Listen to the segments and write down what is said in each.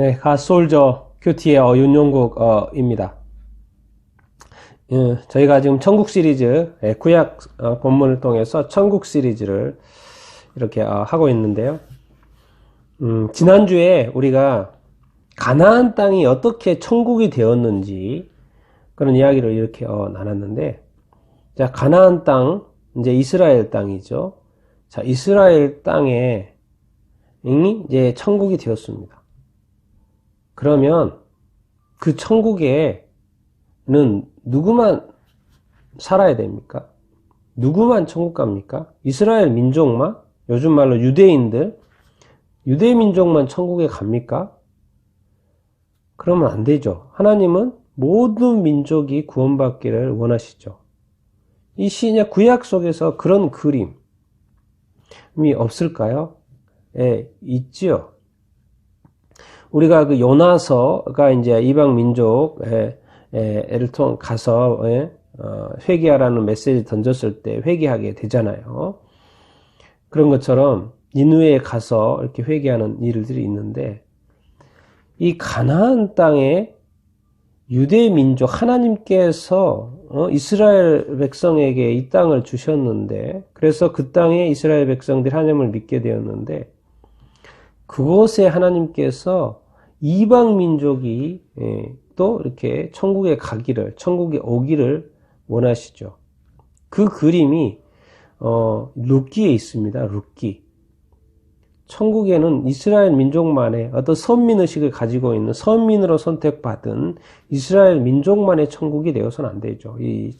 네, 갓솔저 큐티의 윤용국입니다. 저희가 지금 천국 시리즈, 구약 본문을 통해서 천국 시리즈를 이렇게 하고 있는데요. 지난주에 우리가 가나안 땅이 어떻게 천국이 되었는지 그런 이야기를 이렇게 나눴는데, 자, 가나안 땅, 이제 이스라엘 땅이죠. 자, 이스라엘 땅에 이제 천국이 되었습니다. 그러면 그 천국에는 누구만 살아야 됩니까? 누구만 천국 갑니까? 이스라엘 민족만? 요즘 말로 유대인들? 유대 민족만 천국에 갑니까? 그러면 안 되죠. 하나님은 모든 민족이 구원받기를 원하시죠. 이 신약 구약 속에서 그런 그림이 없을까요? 예, 있지요. 우리가 그 요나서가 이제 이방 민족을 가서 회개하라는 메시지 던졌을 때 회개하게 되잖아요. 그런 것처럼 니느웨에 가서 이렇게 회개하는 일들이 있는데, 이 가나안 땅에 유대 민족 하나님께서 이스라엘 백성에게 이 땅을 주셨는데, 그래서 그 땅에 이스라엘 백성들이 하나님을 믿게 되었는데, 그곳에 하나님께서 이방 민족이 또 이렇게 천국에 가기를, 천국에 오기를 원하시죠. 그 그림이 룻기에 있습니다. 룻기. 천국에는 이스라엘 민족만의 어떤 선민의식을 가지고 있는, 선민으로 선택받은 이스라엘 민족만의 천국이 되어서는 안 되죠. 이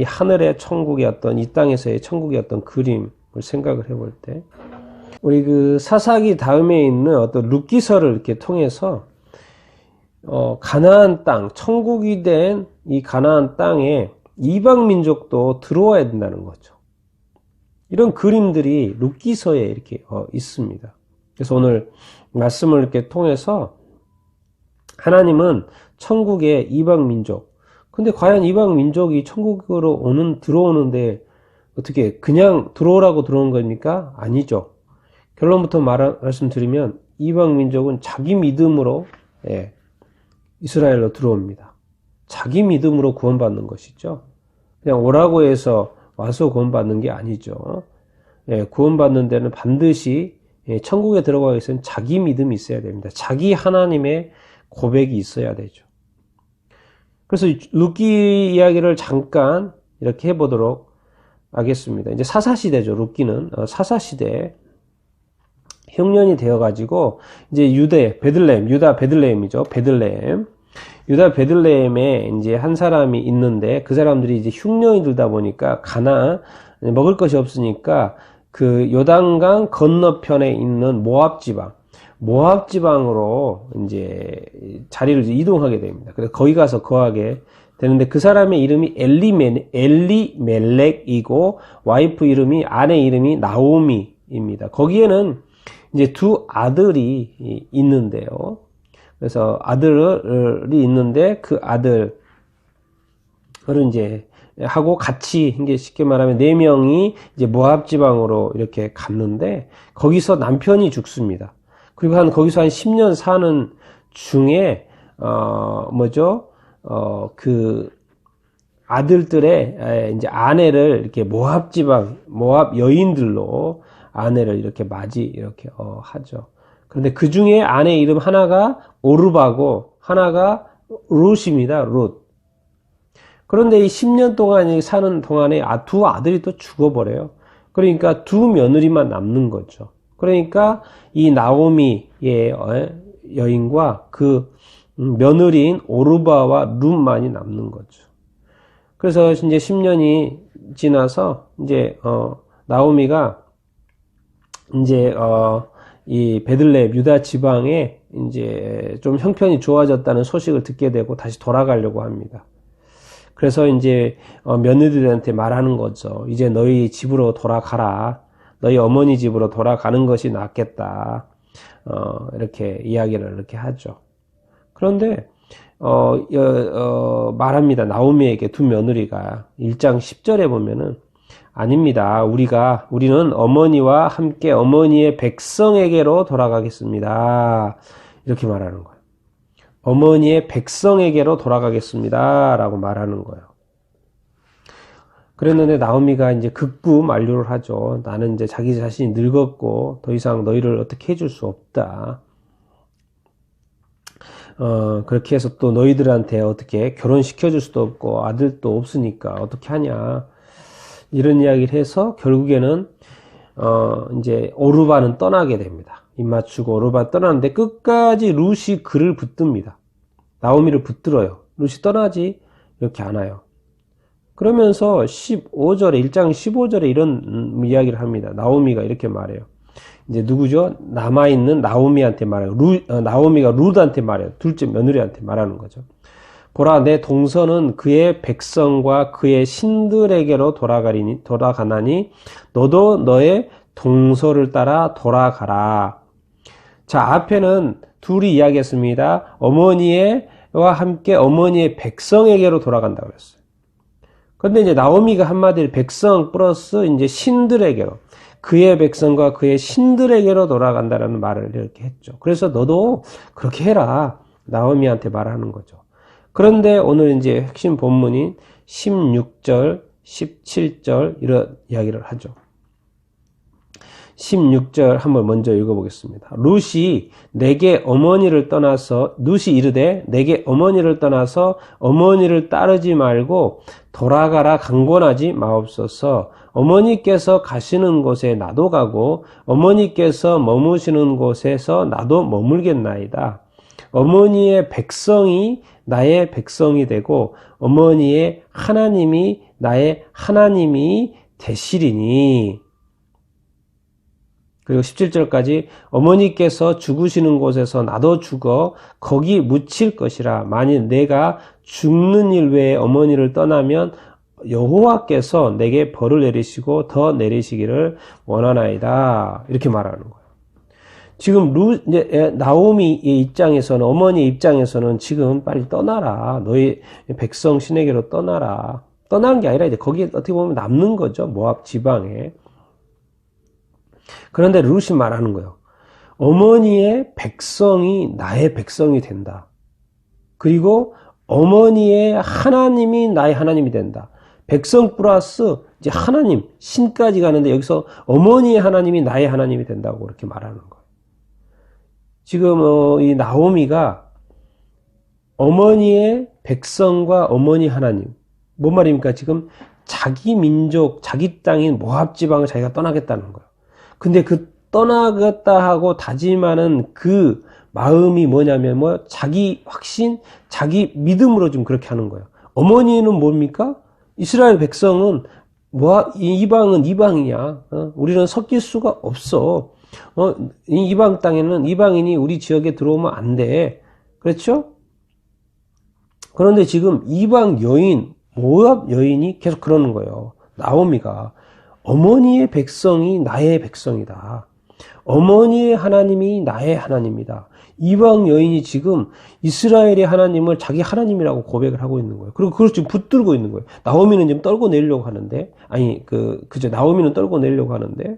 하늘의 천국의 어떤, 이 땅에서의 천국의 어떤 그림을 생각을 해볼 때, 우리 그 사사기 다음에 있는 어떤 룻기서를 이렇게 통해서 가나안 땅, 천국이 된 이 가나안 땅에 이방 민족도 들어와야 된다는 거죠. 이런 그림들이 룻기서에 이렇게 있습니다. 그래서 오늘 말씀을 이렇게 통해서 하나님은 천국의 이방 민족, 근데 과연 이방 민족이 천국으로 들어오는데 어떻게 그냥 들어오라고 들어온 겁니까? 아니죠. 결론부터 말씀드리면 이방 민족은 자기 믿음으로 이스라엘로 들어옵니다. 자기 믿음으로 구원받는 것이죠. 그냥 오라고 해서 와서 구원받는 게 아니죠. 구원받는 데는 반드시 천국에 들어가기 위해서는 자기 믿음이 있어야 됩니다. 자기 하나님의 고백이 있어야 되죠. 그래서 룻기 이야기를 잠깐 이렇게 해보도록 하겠습니다. 이제 사사시대죠. 룻기는 사사시대 흉년이 되어가지고 이제 유다 베들레헴이죠. 유다 베들레헴에 이제 한 사람이 있는데, 그 사람들이 이제 흉년이 들다 보니까 먹을 것이 없으니까 그 요단강 건너편에 있는 모압 지방으로 이제 자리를 이동하게 됩니다. 그래서 거기 가서 거하게 되는데, 그 사람의 이름이 엘리멜렉이고 와이프 이름이, 아내 이름이 나오미입니다. 거기에는 이제 두 아들이 있는데요. 그래서 아들이 있는데, 그 아들을 이제 하고 같이, 이게 쉽게 말하면 4명이 이제 모압 지방으로 이렇게 갔는데, 거기서 남편이 죽습니다. 그리고 거기서 한 10년 사는 중에 그 아들들의 이제 아내를 이렇게 모압 여인들로 아내를 이렇게 이렇게 하죠. 그런데 그 중에 아내 이름 하나가 오르바고 하나가 룻입니다. 룻. 그런데 이 10년 동안 사는 동안에 두 아들이 또 죽어버려요. 그러니까 두 며느리만 남는 거죠. 그러니까 이 나오미의 여인과 그 며느리인 오르바와 룻만이 남는 거죠. 그래서 이제 10년이 지나서 이제 나오미가 이제 이 베들레헴 유다 지방에 이제 좀 형편이 좋아졌다는 소식을 듣게 되고 다시 돌아가려고 합니다. 그래서 이제 며느리들한테 말하는 거죠. 이제 너희 집으로 돌아가라. 너희 어머니 집으로 돌아가는 것이 낫겠다. 이렇게 이야기를 이렇게 하죠. 그런데 말합니다. 나오미에게 두 며느리가 1장 10절에 보면은, 아닙니다. 우리는 어머니와 함께 어머니의 백성에게로 돌아가겠습니다. 이렇게 말하는 거예요. 어머니의 백성에게로 돌아가겠습니다. 라고 말하는 거예요. 그랬는데 나오미가 이제 극구 만류를 하죠. 나는 이제 자기 자신이 늙었고 더 이상 너희를 어떻게 해줄 수 없다. 그렇게 해서 또 너희들한테 어떻게 결혼시켜줄 수도 없고 아들도 없으니까 어떻게 하냐. 이런 이야기를 해서 결국에는 이제 오르바는 떠나게 됩니다. 입 맞추고 오르바 떠나는데 끝까지 룻이 그를 붙듭니다. 나오미를 붙들어요. 룻이 떠나지 이렇게 않아요. 그러면서 15절에 1장 15절에 이런 이야기를 합니다. 나오미가 이렇게 말해요. 이제 누구죠? 남아있는 나오미한테 말해요. 나오미가 룻한테 말해요. 둘째 며느리한테 말하는 거죠. 보라, 내 동서는 그의 백성과 그의 신들에게로 돌아가나니 너도 너의 동서를 따라 돌아가라. 자, 앞에는 둘이 이야기했습니다. 어머니와 함께 어머니의 백성에게로 돌아간다고 그랬어요. 그런데 이제 나오미가 한마디로 백성 플러스 이제 신들에게로, 그의 백성과 그의 신들에게로 돌아간다라는 말을 이렇게 했죠. 그래서 너도 그렇게 해라. 나오미한테 말하는 거죠. 그런데 오늘 이제 핵심 본문인 16절, 17절 이런 이야기를 하죠. 16절 한번 먼저 읽어보겠습니다. 룻이 이르되 내게 어머니를 떠나서 어머니를 따르지 말고 돌아가라 강권하지 마옵소서. 어머니께서 가시는 곳에 나도 가고 어머니께서 머무시는 곳에서 나도 머물겠나이다. 어머니의 백성이 나의 백성이 되고 어머니의 하나님이 나의 하나님이 되시리니. 그리고 17절까지 어머니께서 죽으시는 곳에서 나도 죽어 거기 묻힐 것이라. 만일 내가 죽는 일 외에 어머니를 떠나면 여호와께서 내게 벌을 내리시고 더 내리시기를 원하나이다. 이렇게 말하는 거예요. 지금 나오미의 입장에서는, 어머니의 입장에서는 지금 빨리 떠나라. 너희 백성 신에게로 떠나라. 떠나는 게 아니라 이제 거기에 어떻게 보면 남는 거죠. 모압 지방에. 그런데 룻이 말하는 거예요. 어머니의 백성이 나의 백성이 된다. 그리고 어머니의 하나님이 나의 하나님이 된다. 백성 플러스 이제 하나님, 신까지 가는데 여기서 어머니의 하나님이 나의 하나님이 된다고 그렇게 말하는 거예요. 지금 이 나오미가 어머니의 백성과 어머니 하나님, 뭔 말입니까? 지금 자기 민족, 자기 땅인 모압 지방을 자기가 떠나겠다는 거예요. 근데 그 떠나겠다 하고 다짐하는 그 마음이 뭐냐면 자기 확신, 자기 믿음으로 좀 그렇게 하는 거예요. 어머니는 뭡니까? 이스라엘 백성은 이방은 이방이냐? 우리는 섞일 수가 없어. 이방 땅에는 이방인이 우리 지역에 들어오면 안 돼. 그렇죠? 그런데 지금 이방 여인, 모압 여인이 계속 그러는 거예요. 나오미가. 어머니의 백성이 나의 백성이다. 어머니의 하나님이 나의 하나님이다. 이방 여인이 지금 이스라엘의 하나님을 자기 하나님이라고 고백을 하고 있는 거예요. 그리고 그걸 지금 붙들고 있는 거예요. 나오미는 지금 떨고 내려고 하는데, 나오미는 떨고 내려고 하는데,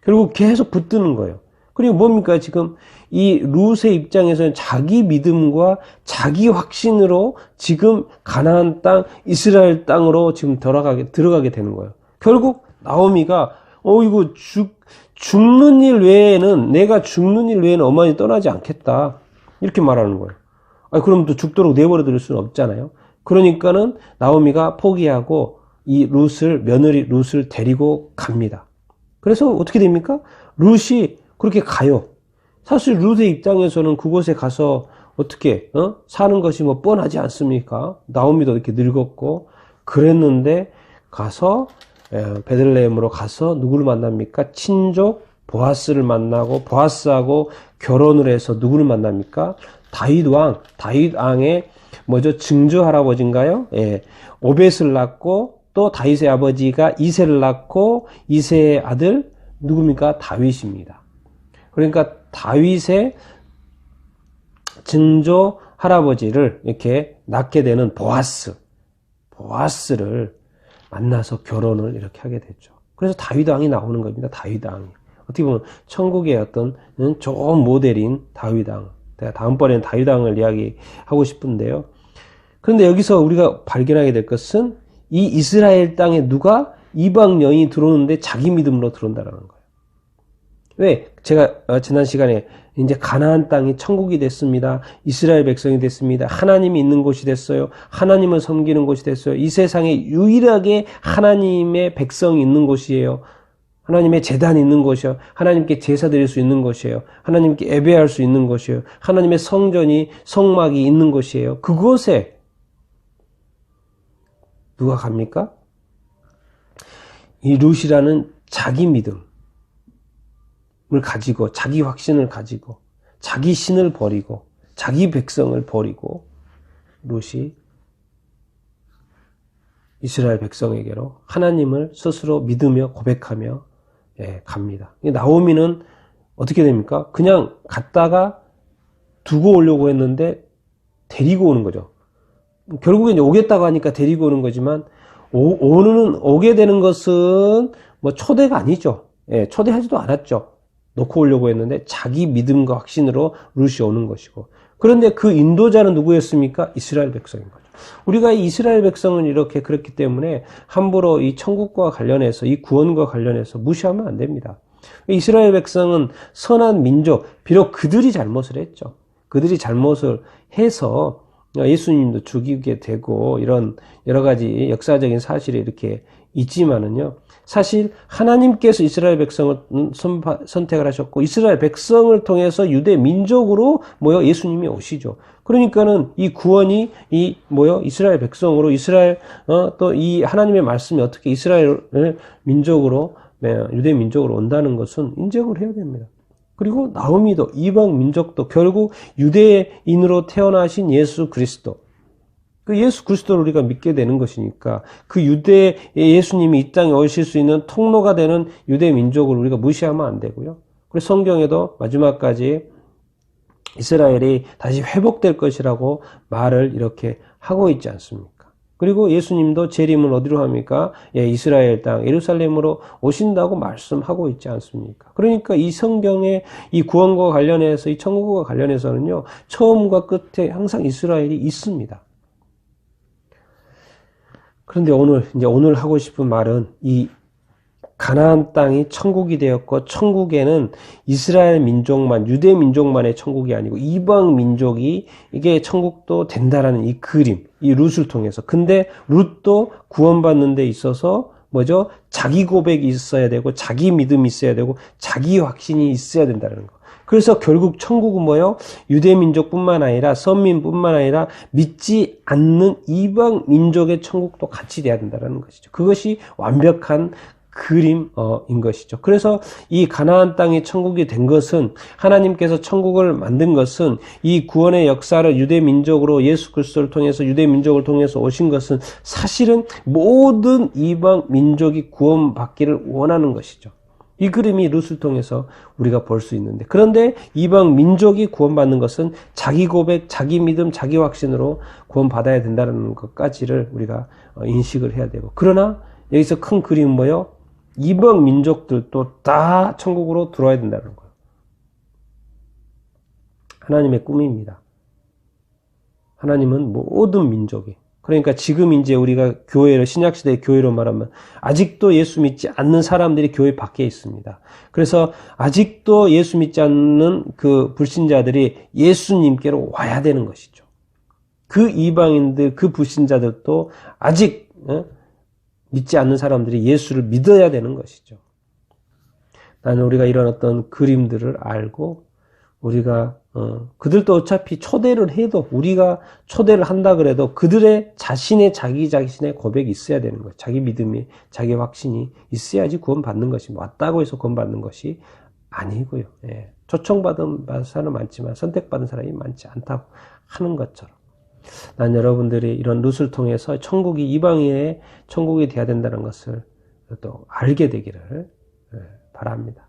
결국 계속 붙드는 거예요. 그리고 뭡니까? 지금 이 룻의 입장에서는 자기 믿음과 자기 확신으로 지금 가나안 땅, 이스라엘 땅으로 지금 들어가게 되는 거예요. 결국 나오미가 이거 죽는 일 외에는, 내가 죽는 일 외에는 어머니 떠나지 않겠다. 이렇게 말하는 거예요. 그럼 또 죽도록 내버려 둘 수는 없잖아요. 그러니까는 나오미가 포기하고 이 며느리 룻을 데리고 갑니다. 그래서 어떻게 됩니까? 룻이 그렇게 가요. 사실 룻의 입장에서는 그곳에 가서 어떻게 사는 것이 뻔하지 않습니까? 나오미도 이렇게 늙었고 그랬는데 가서 베들레헴으로 가서 누구를 만납니까? 친족 보아스를 만나고 보아스하고 결혼을 해서 누구를 만납니까? 다윗 왕의 증조 할아버지인가요? 오벳을 낳고 또 다윗의 아버지가 이새를 낳고 이새의 아들 누굽니까? 다윗입니다. 그러니까 다윗의 증조 할아버지를 이렇게 낳게 되는 보아스를 만나서 결혼을 이렇게 하게 됐죠. 그래서 다윗 왕이 나오는 겁니다. 다윗 왕이. 어떻게 보면 천국의 어떤 좋은 모델인 다윗 왕 다음번에는 다윗왕을 이야기하고 싶은데요. 그런데 여기서 우리가 발견하게 될 것은 이 이스라엘 땅에 누가 이방 여인이 들어오는데 자기 믿음으로 들어온다는 거예요. 왜? 제가 지난 시간에 이제 가나안 땅이 천국이 됐습니다. 이스라엘 백성이 됐습니다. 하나님이 있는 곳이 됐어요. 하나님을 섬기는 곳이 됐어요. 이 세상에 유일하게 하나님의 백성이 있는 곳이에요. 하나님의 제단이 있는 곳이요. 하나님께 제사 드릴 수 있는 곳이에요. 하나님께 예배할 수 있는 곳이에요. 하나님의 성전이 성막이 있는 곳이에요. 그곳에 누가 갑니까? 이 룻이라는 자기 믿음을 가지고 자기 확신을 가지고 자기 신을 버리고 자기 백성을 버리고 룻이 이스라엘 백성에게로 하나님을 스스로 믿으며 고백하며 갑니다. 나오미는 어떻게 됩니까? 그냥 갔다가 두고 오려고 했는데 데리고 오는 거죠. 결국에 이제 오겠다고 하니까 데리고 오는 거지만 오게 되는 것은 뭐 초대가 아니죠. 초대하지도 않았죠. 놓고 오려고 했는데 자기 믿음과 확신으로 룻이 오는 것이고, 그런데 그 인도자는 누구였습니까? 이스라엘 백성인 거죠. 우리가 이 이스라엘 백성은 이렇게 그렇기 때문에 함부로 이 천국과 관련해서 이 구원과 관련해서 무시하면 안 됩니다. 이스라엘 백성은 선한 민족, 비록 그들이 잘못을 했죠. 그들이 잘못을 해서 예수님도 죽이게 되고 이런 여러 가지 역사적인 사실이 이렇게 있지만은요, 사실 하나님께서 이스라엘 백성을 선택을 하셨고 이스라엘 백성을 통해서 유대 민족으로 예수님이 오시죠. 그러니까는 이 구원이 이스라엘 백성으로 이스라엘 또 이 하나님의 말씀이 어떻게 이스라엘 민족으로 유대 민족으로 온다는 것은 인정을 해야 됩니다. 그리고 나오미도 이방 민족도 결국 유대인으로 태어나신 예수 그리스도, 그 예수 그리스도를 우리가 믿게 되는 것이니까 그 유대 예수님이 이 땅에 오실 수 있는 통로가 되는 유대 민족을 우리가 무시하면 안 되고요. 그래서 성경에도 마지막까지 이스라엘이 다시 회복될 것이라고 말을 이렇게 하고 있지 않습니까? 그리고 예수님도 재림을 어디로 합니까? 이스라엘 땅 예루살렘으로 오신다고 말씀하고 있지 않습니까? 그러니까 이 성경의 이 구원과 관련해서 이 천국과 관련해서는요, 처음과 끝에 항상 이스라엘이 있습니다. 그런데 오늘 하고 싶은 말은 이 가나안 땅이 천국이 되었고, 천국에는 이스라엘 민족만, 유대 민족만의 천국이 아니고 이방 민족이 이게 천국도 된다라는 이 그림, 이 룻을 통해서. 근데 룻도 구원받는 데 있어서 자기 고백이 있어야 되고, 자기 믿음이 있어야 되고, 자기 확신이 있어야 된다는 거. 그래서 결국 천국은 유대 민족뿐만 아니라 선민뿐만 아니라 믿지 않는 이방 민족의 천국도 같이 돼야 된다는 것이죠. 그것이 완벽한 그림인 것이죠. 그래서 이 가나안 땅이 천국이 된 것은, 하나님께서 천국을 만든 것은, 이 구원의 역사를 유대 민족으로 예수 그리스도를 통해서 유대 민족을 통해서 오신 것은 사실은 모든 이방 민족이 구원받기를 원하는 것이죠. 이 그림이 룻을 통해서 우리가 볼 수 있는데, 그런데 이방 민족이 구원받는 것은 자기 고백, 자기 믿음, 자기 확신으로 구원받아야 된다는 것까지를 우리가 인식을 해야 되고, 그러나 여기서 큰 그림은 이방 민족들도 다 천국으로 들어와야 된다는 거예요. 하나님의 꿈입니다. 하나님은 모든 민족이, 그러니까 지금 이제 우리가 교회를, 신약시대의 교회로 말하면 아직도 예수 믿지 않는 사람들이 교회 밖에 있습니다. 그래서 아직도 예수 믿지 않는 그 불신자들이 예수님께로 와야 되는 것이죠. 그 이방인들, 그 불신자들도 아직 믿지 않는 사람들이 예수를 믿어야 되는 것이죠. 나는 우리가 이런 어떤 그림들을 알고, 우리가 그들도 어차피 초대를 해도, 우리가 초대를 한다 그래도 그들의 자기 자신의 고백이 있어야 되는 거예요. 자기 믿음이, 자기 확신이 있어야지 구원받는 것이, 왔다고 해서 구원받는 것이 아니고요. 초청받은 사람은 많지만 선택받은 사람이 많지 않다고 하는 것처럼, 난 여러분들이 이런 룻을 통해서 천국이 이방인의 천국이 되어야 된다는 것을 또 알게 되기를 바랍니다.